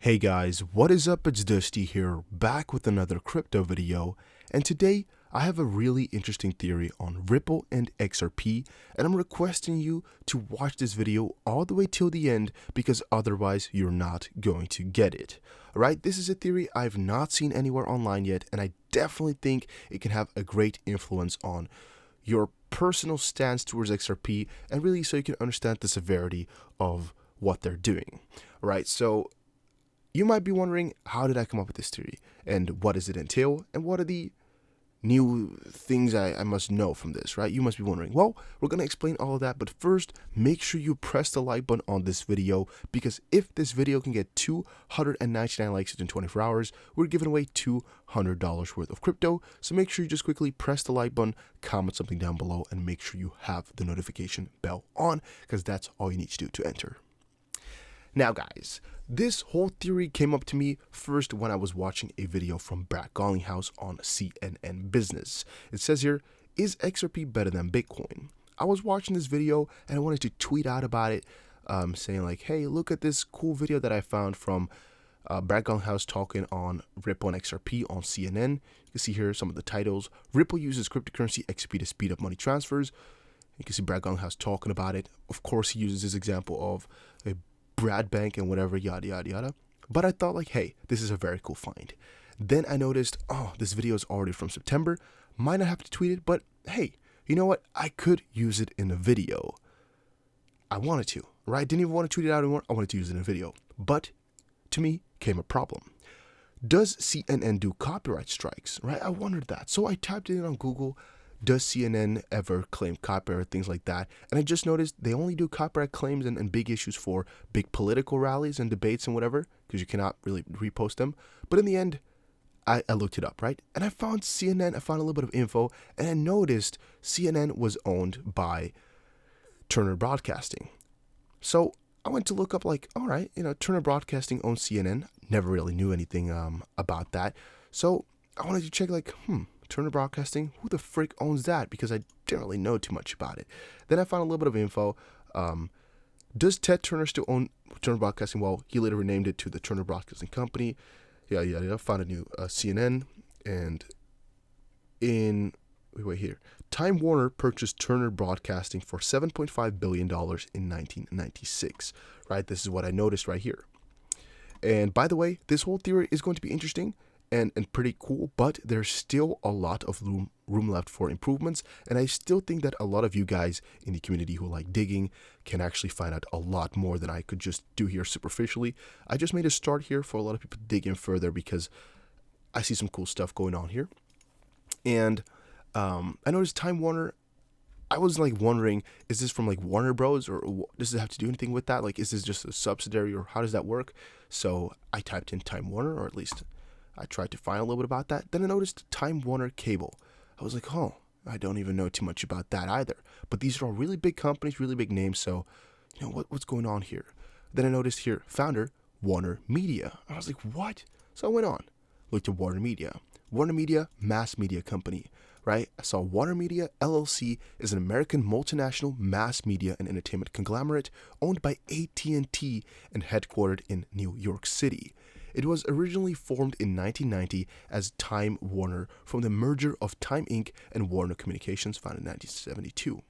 Hey guys, what is up? It's Dusty here, back with another crypto video, and today I have a really interesting theory on Ripple and XRP, and I'm requesting you to watch this video all the way till the end because otherwise you're not going to get it. Alright, this is a theory I've not seen anywhere online yet, and I definitely think it can have a great influence on your personal stance towards XRP, and really so you can understand the severity of what they're doing. Alright, so you might be wondering, how did I come up with this theory, and what does it entail, and what are the new things I must know from this, right? You must be wondering. Well, we're going to explain all of that, but first, make sure you press the like button on this video, because if this video can get 299 likes within 24 hours, we're giving away $200 worth of crypto. So make sure you just quickly press the like button, comment something down below, and make sure you have the notification bell on, because that's all you need to do to enter. Now guys, this whole theory came up to me first when I was watching a video from Brad Garlinghouse on CNN Business. It says here, is XRP better than Bitcoin? I was watching this video and I wanted to tweet out about it, saying like, hey, look at this cool video that I found from Brad Garlinghouse talking on Ripple and XRP on CNN. You can see here some of the titles. Ripple uses cryptocurrency XRP to speed up money transfers. You can see Brad Garlinghouse talking about it. Of course, he uses this example of a Brad Bank and whatever, yada yada yada. But I thought like, hey, this is a very cool find. Then I noticed, oh, this video is already from September. Might not have to tweet it, but hey, you know what? I could use it in a video. I wanted to, right? I didn't even want to tweet it out anymore. I wanted to use it in a video. But to me came a problem. Does CNN do copyright strikes, right? I wondered that. So I typed it in on Google. Does CNN ever claim copyright, things like that? And I just noticed they only do copyright claims and big issues for big political rallies and debates and whatever, because you cannot really repost them. But in the end, I looked it up, right? And I found CNN, I found a little bit of info, and I noticed CNN was owned by Turner Broadcasting. So I went to look up like, all right, Turner Broadcasting owns CNN. Never really knew anything about that. So I wanted to check like, Turner Broadcasting, who the frick owns that? Because I didn't really know too much about it. Then I found a little bit of info. Does Ted Turner still own Turner Broadcasting? Well, he later renamed it to the Turner Broadcasting Company. Yeah. Found a new CNN. And wait here. Time Warner purchased Turner Broadcasting for $7.5 billion in 1996. Right? This is what I noticed right here. And by the way, this whole theory is going to be interesting and pretty cool, but there's still a lot of room left for improvements, and I still think that a lot of you guys in the community who like digging can actually find out a lot more than I could just do here superficially. I just made a start here for a lot of people to dig in further because I see some cool stuff going on here. And I noticed Time Warner, I was like wondering, is this from like Warner Bros, or does it have to do anything with that? Like, is this just a subsidiary, or how does that work? So I typed in Time Warner, or at least I tried to find a little bit about that. Then I noticed Time Warner Cable. I was like, oh, I don't even know too much about that either. But these are all really big companies, really big names. So, what's going on here? Then I noticed here, founder, Warner Media. I was like, what? So I went on, looked at Warner Media. Warner Media, mass media company, right? I saw Warner Media LLC is an American multinational mass media and entertainment conglomerate owned by AT&T and headquartered in New York City. It was originally formed in 1990 as Time Warner from the merger of Time Inc. and Warner Communications, founded in 1972.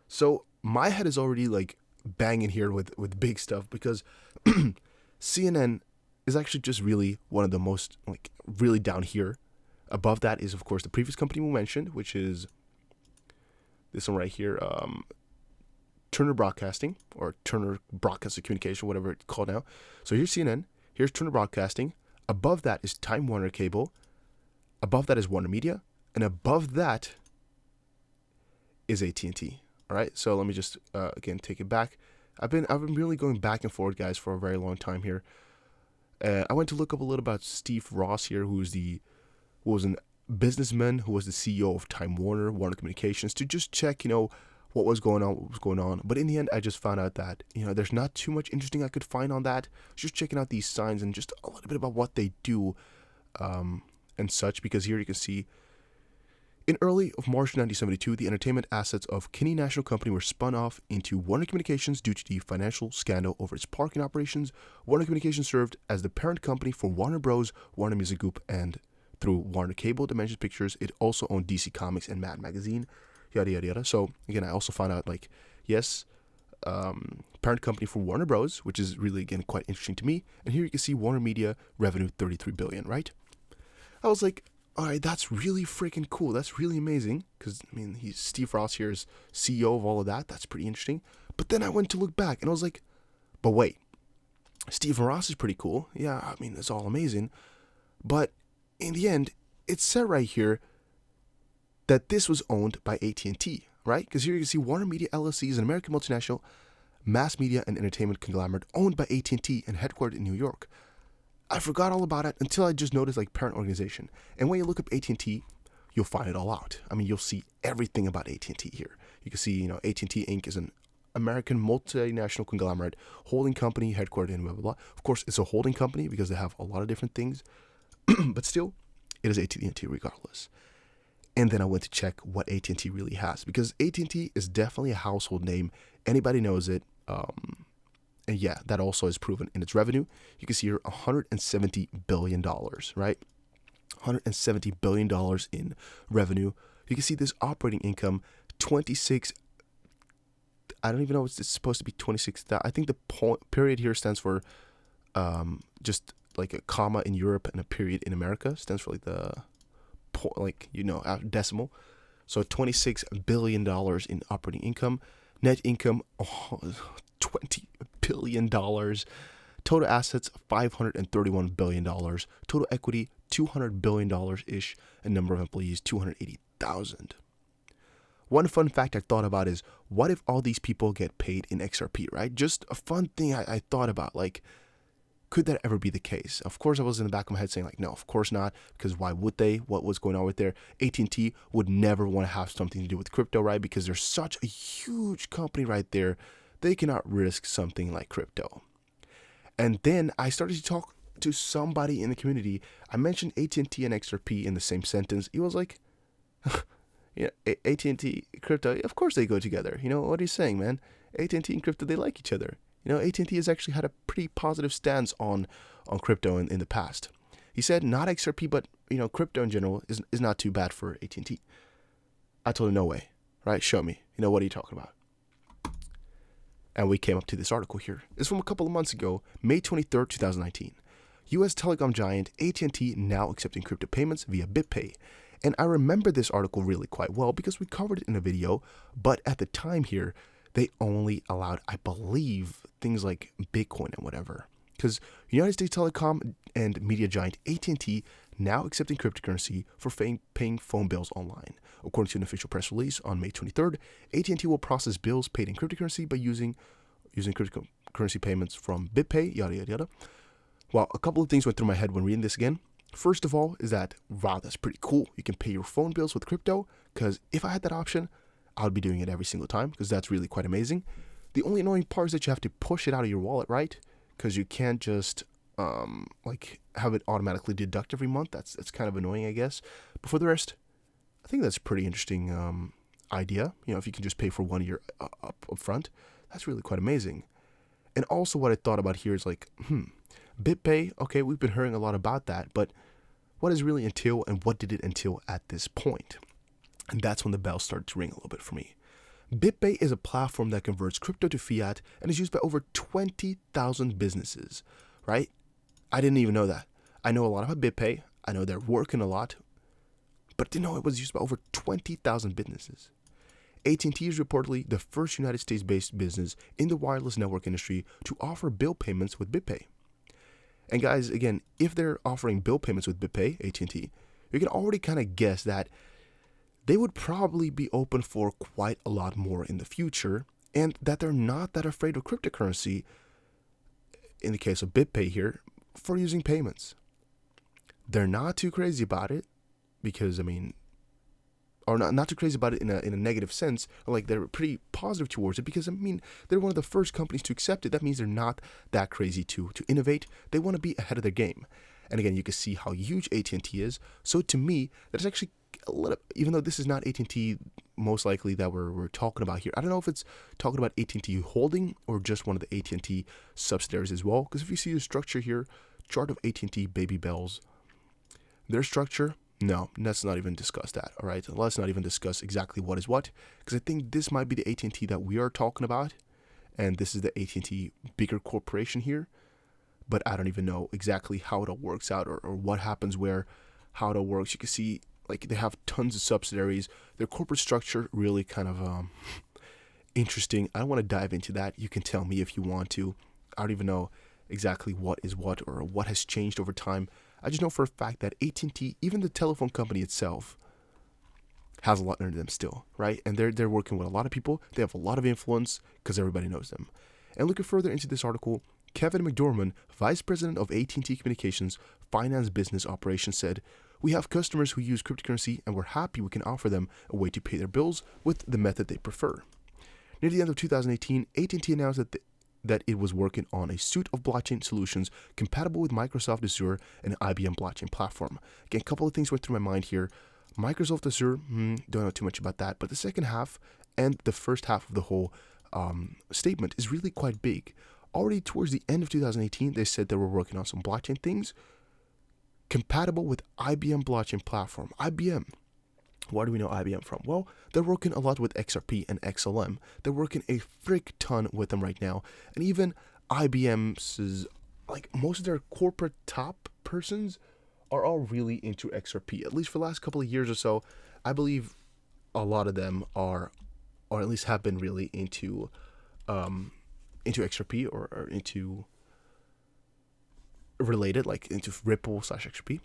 So my head is already like banging here with big stuff, because CNN is actually just really one of the most like really down here. Above that is of course the previous company we mentioned, which is this one right here, Turner Broadcasting, or Turner Broadcasting Communication, whatever it's called now. So here's CNN, here's Turner Broadcasting. Above that is Time Warner Cable. Above that is Warner Media, and above that is AT&T. All right. So let me just again take it back. I've been really going back and forth, guys, for a very long time here. I went to look up a little about Steve Ross here, who was a businessman who was the CEO of Time Warner, Warner Communications, to just check, what was going on. But in the end, I just found out that, there's not too much interesting I could find on that. Just checking out these signs and just a little bit about what they do and such, because here you can see In early of March 1972, the entertainment assets of Kinney National Company were spun off into Warner Communications due to the financial scandal over its parking operations. Warner Communications served as the parent company for Warner Bros., Warner Music Group, and through Warner Cable Dimensions Pictures, it also owned DC Comics and Mad Magazine, yada yada yada. So again, I also found out like, yes, parent company for Warner Bros., which is really again quite interesting to me. And here you can see Warner Media revenue 33 billion, right? I was like, all right, that's really freaking cool. That's really amazing. Because, I mean, Steve Ross here is CEO of all of that. That's pretty interesting. But then I went to look back and I was like, but wait, Steve Ross is pretty cool. Yeah, I mean, it's all amazing. But in the end, it's said right here that this was owned by AT&T, right? Because here you can see Warner Media LLC is an American multinational mass media and entertainment conglomerate owned by AT&T and headquartered in New York. I forgot all about it until I just noticed like parent organization. And when you look up AT&T, you'll find it all out. I mean, you'll see everything about AT&T here. You can see, AT&T Inc. is an American multinational conglomerate holding company headquartered in blah, blah, blah. Of course, it's a holding company because they have a lot of different things. But still, it is AT&T regardless. And then I went to check what AT&T really has, because AT&T is definitely a household name. Anybody knows it. And yeah, that also is proven in its revenue. You can see here $170 billion, right? $170 billion in revenue. You can see this operating income, 26. I don't even know if it's supposed to be 26. I think the period here stands for just like a comma in Europe and a period in America. Stands for like the decimal. So $26 billion in operating income. Net income, $20 billion. Total assets, $531 billion. Total equity, $200 billion-ish. And number of employees, 280,000. One fun fact I thought about is, what if all these people get paid in XRP, right? Just a fun thing I thought about, like, could that ever be the case? Of course, I was in the back of my head saying, like, no, of course not, because why would they? What was going on with there? AT&T would never want to have something to do with crypto, right? Because they're such a huge company right there. They cannot risk something like crypto. And then I started to talk to somebody in the community. I mentioned AT&T and XRP in the same sentence. He was like, AT&T, crypto, of course they go together. What are you saying, man? AT&T and crypto, they like each other. AT&T has actually had a pretty positive stance on crypto in the past. He said not XRP, but crypto in general is not too bad for AT&T. I told him, no way, right? Show me. What are you talking about? And we came up to this article here. It's from a couple of months ago, May 23rd, 2019. U.S. telecom giant AT&T now accepting crypto payments via BitPay. And I remember this article really quite well because we covered it in a video, but at the time here, they only allowed, I believe, things like Bitcoin and whatever. Because United States telecom and media giant AT&T now accepting cryptocurrency for paying phone bills online. According to an official press release on May 23rd, AT&T will process bills paid in cryptocurrency by using cryptocurrency payments from BitPay, yada, yada, yada. Well, a couple of things went through my head when reading this again. First of all is that, wow, that's pretty cool. You can pay your phone bills with crypto, because if I had that option, I would be doing it every single time, because that's really quite amazing. The only annoying part is that you have to push it out of your wallet, right? Because you can't just have it automatically deduct every month. That's kind of annoying, I guess. But for the rest, I think that's a pretty interesting idea. If you can just pay for 1 year up front, that's really quite amazing. And also what I thought about here is like, BitPay, okay, we've been hearing a lot about that, but what does it really entail, and what did it entail at this point? And that's when the bell started to ring a little bit for me. BitPay is a platform that converts crypto to fiat and is used by over 20,000 businesses, right? I didn't even know that. I know a lot about BitPay. I know they're working a lot, but I didn't know it was used by over 20,000 businesses. AT&T is reportedly the first United States-based business in the wireless network industry to offer bill payments with BitPay. And guys, again, if they're offering bill payments with BitPay, AT&T, you can already kind of guess that they would probably be open for quite a lot more in the future, and that they're not that afraid of cryptocurrency, in the case of BitPay here, for using payments. They're not too crazy about it, because, or not too crazy about it in a negative sense. Like, they're pretty positive towards it, because, they're one of the first companies to accept it. That means they're not that crazy to innovate. They want to be ahead of their game. And again, you can see how huge AT&T is. So to me, that's actually a little, even though this is not AT&T most likely that we're talking about here. I don't know if it's talking about AT&T Holding or just one of the AT&T subsidiaries as well. Because if you see the structure here, chart of AT&T Baby Bells, their structure, no, let's not even discuss that. All right, let's not even discuss exactly what is what, because I think this might be the AT&T that we are talking about, and this is the AT&T bigger corporation here. But I don't even know exactly how it all works out or what happens where, how it all works. You can see like they have tons of subsidiaries. Their corporate structure really kind of interesting. I don't want to dive into that. You can tell me if you want to. I don't even know exactly what is what or what has changed over time. I just know for a fact that AT&T, even the telephone company itself, has a lot under them still, right? And they're working with a lot of people. They have a lot of influence because everybody knows them. And looking further into this article, Kevin McDormand, Vice President of AT&T Communications Finance Business Operations, said, "We have customers who use cryptocurrency and we're happy we can offer them a way to pay their bills with the method they prefer." Near the end of 2018, AT&T announced that it was working on a suite of blockchain solutions compatible with Microsoft Azure and IBM blockchain platform. Again, a couple of things went through my mind here. Microsoft Azure, don't know too much about that, but the second half and the first half of the whole statement is really quite big. Already towards the end of 2018, they said they were working on some blockchain things compatible with IBM blockchain platform. IBM. Where do we know IBM from? Well, they're working a lot with XRP and XLM. They're working a frick ton with them right now. And even IBM's, like most of their corporate top persons are all really into XRP. At least for the last couple of years or so, I believe a lot of them are, or at least have been really into XRP or into related, like into Ripple/XRP.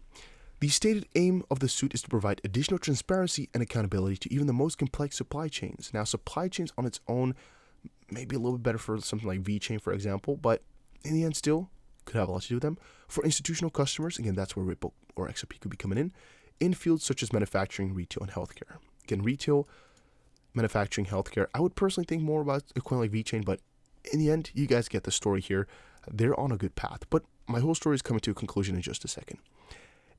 The stated aim of the suit is to provide additional transparency and accountability to even the most complex supply chains. Now, supply chains on its own may be a little bit better for something like VeChain, for example, but in the end, still could have a lot to do with them. For institutional customers, again, that's where Ripple or XRP could be coming in fields such as manufacturing, retail, and healthcare. Again, retail, manufacturing, healthcare. I would personally think more about equivalent like VeChain, but in the end, you guys get the story here. They're on a good path, but my whole story is coming to a conclusion in just a second.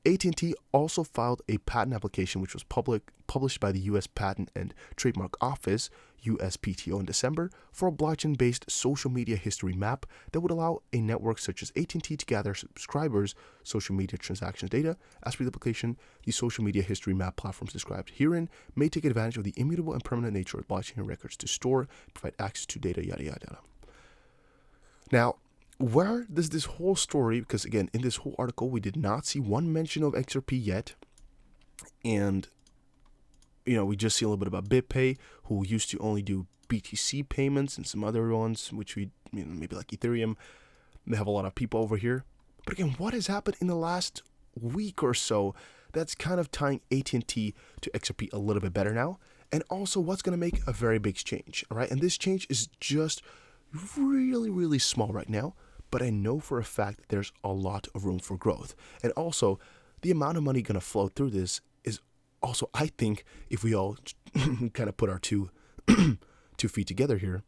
AT&T also filed a patent application which was published by the U.S. Patent and Trademark Office, USPTO, in December for a blockchain-based social media history map that would allow a network such as AT&T to gather subscribers' social media transactions data. As per the application, the social media history map platforms described herein may take advantage of the immutable and permanent nature of blockchain records to store, provide access to data, yada, yada, yada. Now, where does this whole story, because again, in this whole article, we did not see one mention of XRP yet. And, we just see a little bit about BitPay, who used to only do BTC payments and some other ones, which we, maybe like Ethereum. They have a lot of people over here. But again, what has happened in the last week or so that's kind of tying AT&T to XRP a little bit better now? And also, what's going to make a very big change, all right? And this change is just really, really small right now. But I know for a fact that there's a lot of room for growth. And also, the amount of money going to flow through this is also, I think, if we all kind of put our two feet together here,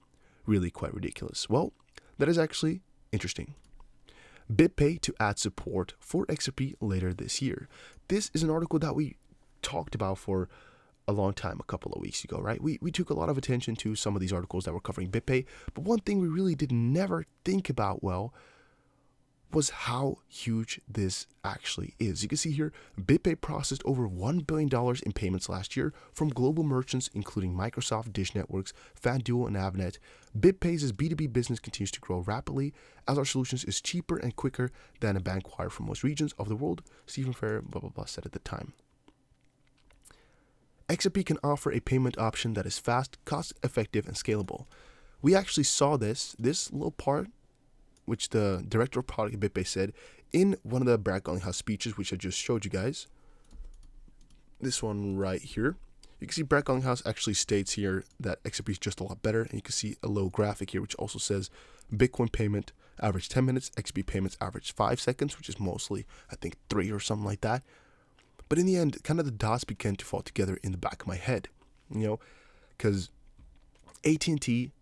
really quite ridiculous. Well, that is actually interesting. BitPay to add support for XRP later this year. This is an article that we talked about for a long time, a couple of weeks ago, right? We took a lot of attention to some of these articles that were covering BitPay, but one thing we really did never think about was how huge this actually is. You can see here, BitPay processed over $1 billion in payments last year from global merchants, including Microsoft, Dish Networks, FanDuel, and Avnet. BitPay's B2B business continues to grow rapidly as our solutions is cheaper and quicker than a bank wire from most regions of the world, Stephen Fair, blah, blah, blah, said at the time. XRP can offer a payment option that is fast, cost-effective, and scalable. We actually saw this little part, which the director of product at BitPay said in one of the Brad Garlinghouse speeches, which I just showed you guys. This one right here. You can see Brad Garlinghouse actually states here that XRP is just a lot better, and you can see a little graphic here, which also says Bitcoin payment average 10 minutes, XRP payments average 5 seconds, which is mostly, I think, 3 or something like that. But in the end, kind of the dots began to fall together in the back of my head, because AT&T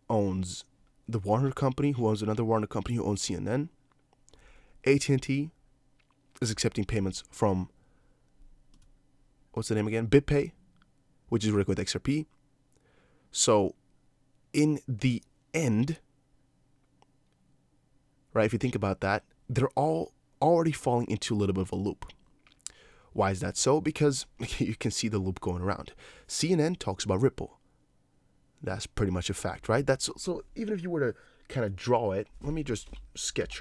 owns the Warner Company, who owns another Warner Company, who owns CNN. AT&T is accepting payments from, what's the name again? BitPay, which is working with XRP. So in the end, right, if you think about that, they're all already falling into a little bit of a loop. Why is that so? Because you can see the loop going around. CNN talks about Ripple. That's pretty much a fact, right? That's so even if you were to kind of draw it, let me just sketch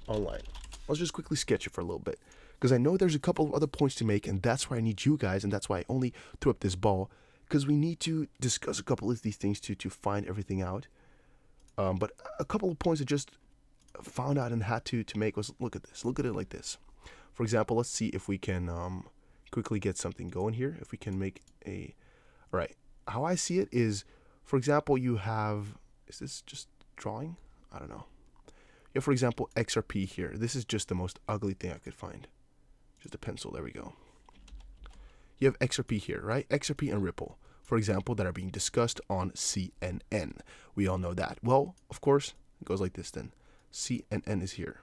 online. Let's just quickly sketch it for a little bit, because I know there's a couple of other points to make, and that's why I need you guys, and that's why I only threw up this ball, because we need to discuss a couple of these things to find everything out. But a couple of points I just found out and had to make was, look at this. Look at it like this. For example, let's see if we can quickly get something going here. If we can make a... All right. How I see it is, for example, you have... Is this just drawing? I don't know. You have, for example, XRP here. This is just the most ugly thing I could find. Just a pencil. There we go. You have XRP here, right? XRP and Ripple, for example, that are being discussed on CNN. We all know that. Well, of course, it goes like this then. CNN is here.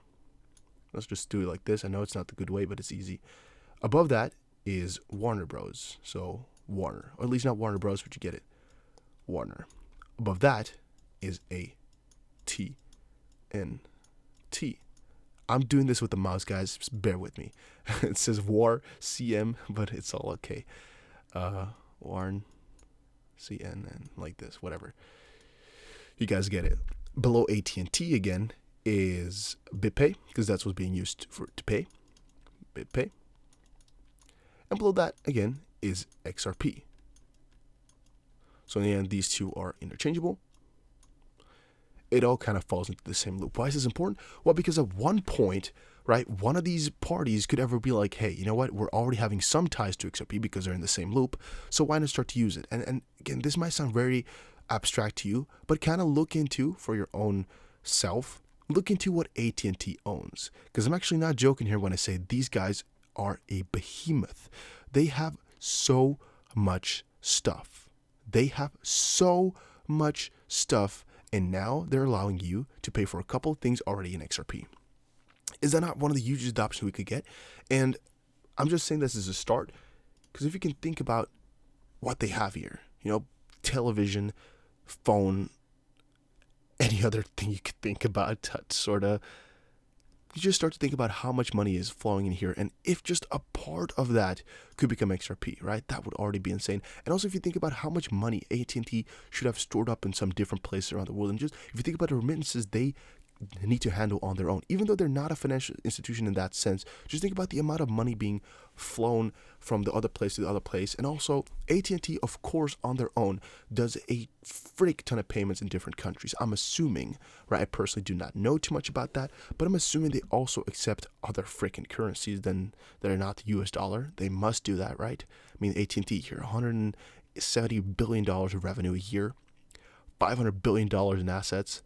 Let's just do it like this. I know it's not the good way, but it's easy. Above that is Warner Bros. So Warner, or at least not Warner Bros., but you get it. Warner. Above that is AT&T. I'm doing this with the mouse, guys. Just bear with me. It says War CM, but it's all okay. Warn CNN, like this, whatever. You guys get it. Below AT&T again is BitPay, because that's what's being used to pay. BitPay. And below that again is XRP. So in the end, these two are interchangeable. It all kind of falls into the same loop. Why is this important? Well, because at one point, right, one of these parties could ever be like, hey, you know what? We're already having some ties to XRP because they're in the same loop. So why not start to use it? And again, this might sound very abstract to you, but kind of look into, for your own self, look into what AT&T owns. Because I'm actually not joking here when I say these guys are a behemoth. They have so much stuff. They have so much stuff. And now they're allowing you to pay for a couple of things already in XRP. Is that not one of the hugest adoptions we could get? And I'm just saying this as a start, because if you can think about what they have here, you know, television, phone, any other thing you could think about, sort of, you just start to think about how much money is flowing in here. And if just a part of that could become XRP, right, that would already be insane. And also, if you think about how much money AT&T should have stored up in some different places around the world, and just if you think about the remittances they need to handle on their own, even though they're not a financial institution in that sense, just think about the amount of money being flown from the other place to the other place. And also, AT&T, of course, on their own does a freak ton of payments in different countries. I'm assuming, right, I personally do not know too much about that, but I'm assuming they also accept other freaking currencies than that are not the US dollar. They must do that, right? I mean, AT&T here, $170 billion of revenue a year, $500 billion in assets.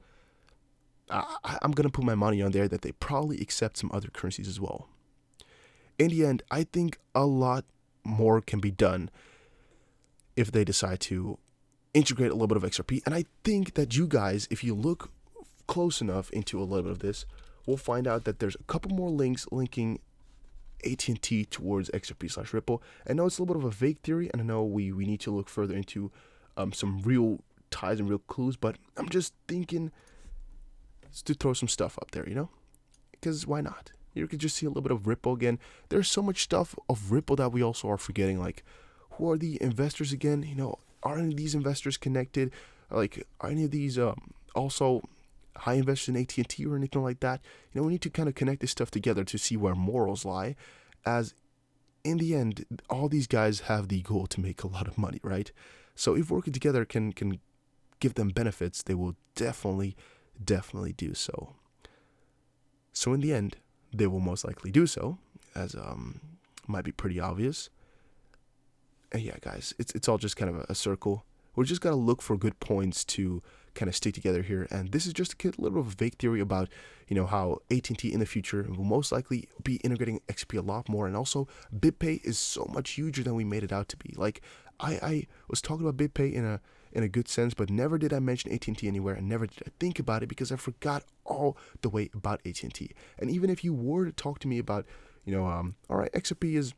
I'm going to put my money on there that they probably accept some other currencies as well. In the end, I think a lot more can be done if they decide to integrate a little bit of XRP. And I think that you guys, if you look close enough into a little bit of this, will find out that there's a couple more links linking AT&T towards XRP/Ripple. I know it's a little bit of a vague theory, and I know we need to look further into some real ties and real clues, but I'm just thinking to throw some stuff up there, you know, because why not? You could just see a little bit of Ripple again. There's so much stuff of Ripple that we also are forgetting. Like, who are the investors again? You know, are any of these investors connected? Like, are any of these also high investors in AT&T or anything like that? You know, we need to kind of connect this stuff together to see where morals lie, as in the end, all these guys have the goal to make a lot of money, right? So if working together can give them benefits, they will definitely do so. So in the end, they will most likely do so, as might be pretty obvious. And yeah, guys, it's all just kind of a circle. We're just gotta look for good points to kind of stick together here. And this is just a little bit of a vague theory about, you know, how AT&T in the future will most likely be integrating XP a lot more. And also, BitPay is so much huger than we made it out to be. Like, I was talking about BitPay in a good sense, but never did I mention AT&T anywhere, and never did I think about it because I forgot all the way about AT&T. And even if you were to talk to me about, you know, all right, XRP is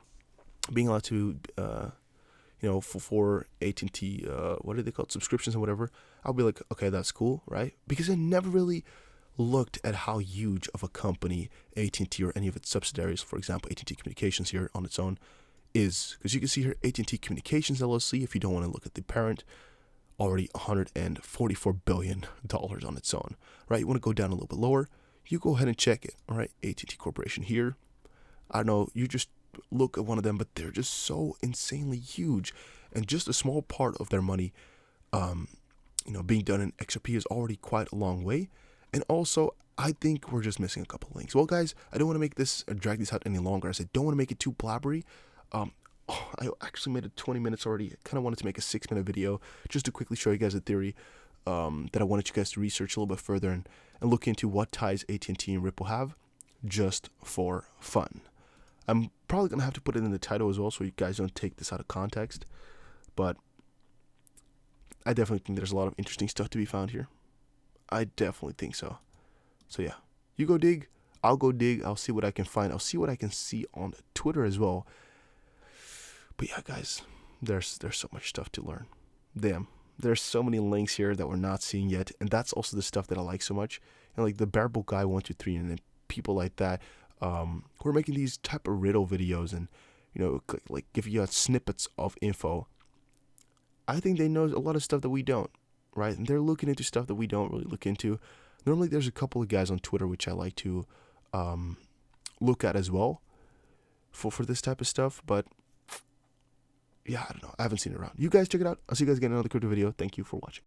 being allowed to, for AT&T, what are they called, subscriptions and whatever, I'll be like, okay, that's cool, right? Because I never really looked at how huge of a company AT&T or any of its subsidiaries, for example, AT&T Communications here on its own, is. Because you can see here, AT&T Communications LLC, if you don't want to look at the parent, already $144 billion on its own, right? You want to go down a little bit lower, you go ahead and check it, all right? AT&T Corporation here, I don't know, you just look at one of them, but they're just so insanely huge, and just a small part of their money, being done in XRP is already quite a long way. And also, I think we're just missing a couple links. Well, guys, I don't want to make this drag this out any longer, as I don't want to make it too blabbery. I actually made it 20 minutes already. I kind of wanted to make a 6-minute video just to quickly show you guys a theory that I wanted you guys to research a little bit further and look into what ties AT&T and Ripple have, just for fun. I'm probably going to have to put it in the title as well so you guys don't take this out of context. But I definitely think there's a lot of interesting stuff to be found here. I definitely think so. So yeah, you go dig, I'll go dig, I'll see what I can find. I'll see what I can see on Twitter as well. But yeah, guys, there's so much stuff to learn. Damn, there's so many links here that we're not seeing yet. And that's also the stuff that I like so much. And like the Bearable Guy 123 and then people like that, who are making these type of riddle videos and, like giving you snippets of info. I think they know a lot of stuff that we don't, right? And they're looking into stuff that we don't really look into. Normally, there's a couple of guys on Twitter which I like to look at as well for this type of stuff. But yeah, I don't know. I haven't seen it around. You guys check it out. I'll see you guys again in another crypto video. Thank you for watching.